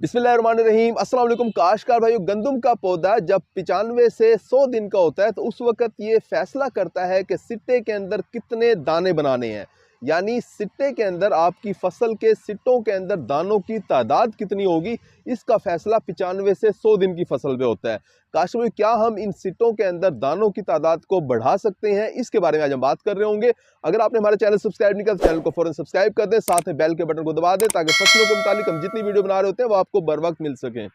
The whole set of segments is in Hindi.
बिस्मिल्लाहिर्रहमानिर्रहीम। अस्सलाम वालेकुम काश्तकार भाइयों, गंदम का पौधा जब 95 से 100 दिन का होता है तो उस वक्त ये फैसला करता है कि सिट्टे के अंदर कितने दाने बनाने हैं। यानी सिट्टे के अंदर आपकी फसल के सिट्टों के अंदर दानों की तादाद कितनी होगी, इसका फैसला 95 से 100 दिन की फसल पे होता है। काश्तकार भाई, क्या हम इन सिट्टों के अंदर दानों की तादाद को बढ़ा सकते हैं? इसके बारे में आज हम बात कर रहे होंगे। अगर आपने हमारे चैनल सब्सक्राइब नहीं किया तो चैनल को फौरन सब्सक्राइब कर दें, साथ में बेल के बटन को दबा दें ताकि फसलों के मुतालिक हम जितनी वीडियो बना रहे होते हैं वो आपको बर वक्त मिल सके।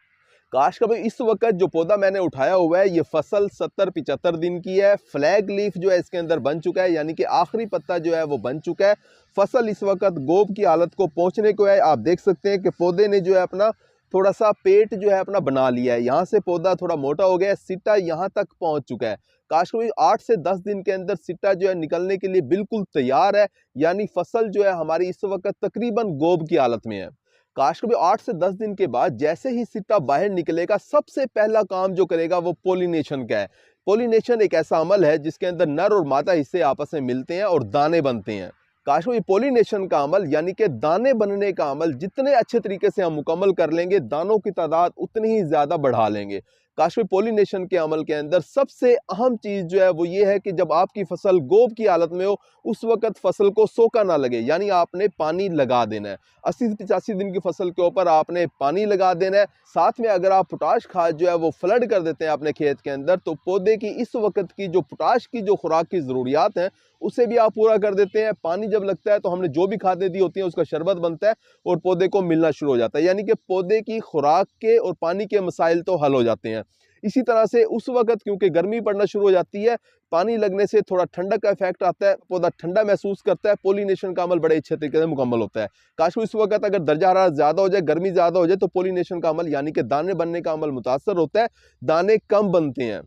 काश्तकार भाई, इस वक्त जो पौधा मैंने उठाया हुआ है ये फसल 70-75 दिन की है। फ्लैग लीफ जो है इसके अंदर बन चुका है, यानी कि आखिरी पत्ता जो है वो बन चुका है। फसल इस वक्त गोब की हालत को पहुंचने को है। आप देख सकते हैं कि पौधे ने जो है अपना थोड़ा सा पेट जो है अपना बना लिया है। यहाँ से पौधा थोड़ा मोटा हो गया है, सिट्टा यहाँ तक पहुंच चुका है। काश्तकार भाई, 8 से 10 दिन के अंदर सिट्टा जो है निकलने के लिए बिल्कुल तैयार है। यानी फसल जो है हमारी इस वक्त तकरीबन गोब की हालत में है। काश्तकार भाई, 8 से 10 दिन के बाद जैसे ही सिट्टा बाहर निकलेगा, सबसे पहला काम जो करेगा वो पोलिनेशन का है। पोलिनेशन एक ऐसा अमल है जिसके अंदर नर और मादा हिस्से आपस में मिलते हैं और दाने बनते हैं। काश्तकार भाई, पोलिनेशन का अमल यानी कि दाने बनने का अमल जितने अच्छे तरीके से हम मुकम्मल कर लेंगे, दानों की तादाद उतनी ही ज्यादा बढ़ा लेंगे। काश्तकार भाई, पोलिनेशन के अमल के अंदर सबसे अहम चीज जो है वो ये है कि जब आपकी फसल गोब की हालत में हो उस वक्त फसल को सोका ना लगे, यानी आपने पानी लगा देना है। 80 से 85 दिन की फसल के ऊपर आपने पानी लगा देना है। साथ में अगर आप पोटाश खाद जो है वो फ्लड कर देते हैं अपने खेत के अंदर, तो पौधे की इस वक्त की जो पोटाश की जो खुराक की ज़रूरियात हैं उसे भी आप पूरा कर देते हैं। पानी जब लगता है तो हमने जो भी खादें दी होती हैं उसका शरबत बनता है और पौधे को मिलना शुरू हो जाता है, यानी कि पौधे की खुराक के और पानी के मसाइल तो हल हो जाते हैं। इसी तरह से उस वक्त क्योंकि गर्मी पड़ना शुरू हो जाती है, पानी लगने से थोड़ा ठंडक का इफेक्ट आता है, पौधा ठंडा महसूस करता है, पोलिनेशन का अमल बड़े अच्छे तरीके से मुकम्मल होता है। काश इस वक्त अगर दर्जा हरारत ज़्यादा हो जाए, गर्मी ज़्यादा हो जाए, तो पोलिनेशन का अमल यानी कि दाने बनने का अमल मुतासर होता है, दाने कम बनते हैं।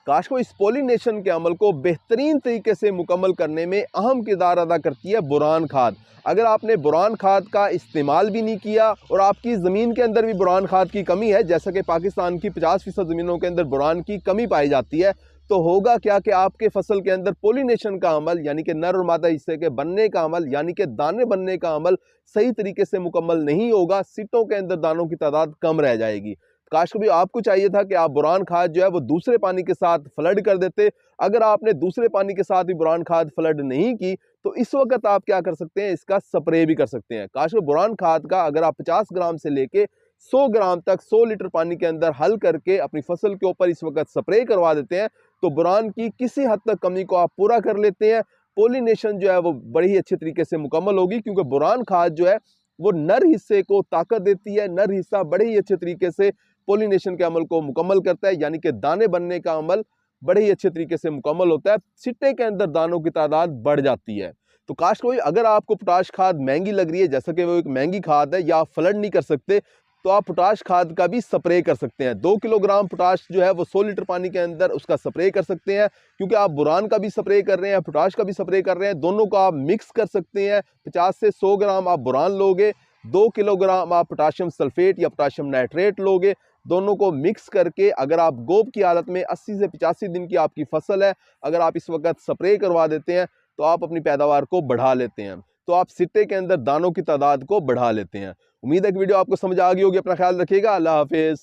काश को इस पोलिनेशन के अमल को बेहतरीन तरीके से मुकम्मल करने में अहम किरदार अदा करती है बोरान खाद। अगर आपने बोरान खाद का इस्तेमाल भी नहीं किया और आपकी ज़मीन के अंदर भी बोरान खाद की कमी है, जैसा कि पाकिस्तान की 50% ज़मीनों के अंदर बोरान की कमी पाई जाती है, तो होगा क्या कि आपके फसल के अंदर पोलिनेशन का अमल यानी कि नर और मादा हिस्से के बनने का अमल यानी कि दाने बनने का अमल सही तरीके से मुकम्मल नहीं होगा। सिट्टों के अंदर दानों की तादाद कम रह जाएगी। काश भी आपको चाहिए था कि आप बोरान खाद जो है वो दूसरे पानी के साथ फ्लड कर देते। अगर आपने दूसरे पानी के साथ भी बोरान खाद फ्लड नहीं की तो इस वक्त आप क्या कर सकते हैं, इसका स्प्रे भी कर सकते हैं। काश बोरान खाद का अगर आप 50 ग्राम से लेके 100 ग्राम तक 100 लीटर पानी के अंदर हल करके अपनी फसल के ऊपर इस वक्त स्प्रे करवा देते हैं तो बोरान की किसी हद तक कमी को आप पूरा कर लेते हैं। पोलिनेशन जो है वो बड़ी ही अच्छे तरीके से मुकम्मल होगी, क्योंकि बोरान खाद जो है वो नर हिस्से को ताकत देती है। नर हिस्सा बड़े ही अच्छे तरीके से पोलिनेशन के अमल को मुकम्मल करता है, यानी कि दाने बनने का अमल बड़े ही अच्छे तरीके से मुकम्मल होता है। सिट्टे के अंदर दानों की तादाद बढ़ जाती है। तो काश कोई अगर आपको पोटाश खाद महंगी लग रही है, जैसा कि वो एक महंगी खाद है या आप फ्लड नहीं कर सकते, तो आप पोटाश खाद का भी स्प्रे कर सकते हैं। 2 किलोग्राम पोटाश जो है वो 100 लीटर पानी के अंदर उसका स्प्रे कर सकते हैं, क्योंकि आप बोरान का भी स्प्रे कर रहे हैं, पोटाश का भी स्प्रे कर रहे हैं, दोनों को आप मिक्स कर सकते हैं। 50 से 100 ग्राम आप बोरान लोगे, 2 किलोग्राम आप पोटाशियम सल्फेट या पोटाशियम नाइट्रेट लोगे, दोनों को मिक्स करके अगर आप गोब की हालत में 80 से 85 दिन की आपकी फसल है, अगर आप इस वक्त स्प्रे करवा देते हैं तो आप अपनी पैदावार को बढ़ा लेते हैं, तो आप सिट्टे के अंदर दानों की तादाद को बढ़ा लेते हैं। उम्मीद है कि वीडियो आपको समझ आ गई होगी। अपना ख्याल रखिएगा। अल्लाह हाफिज़।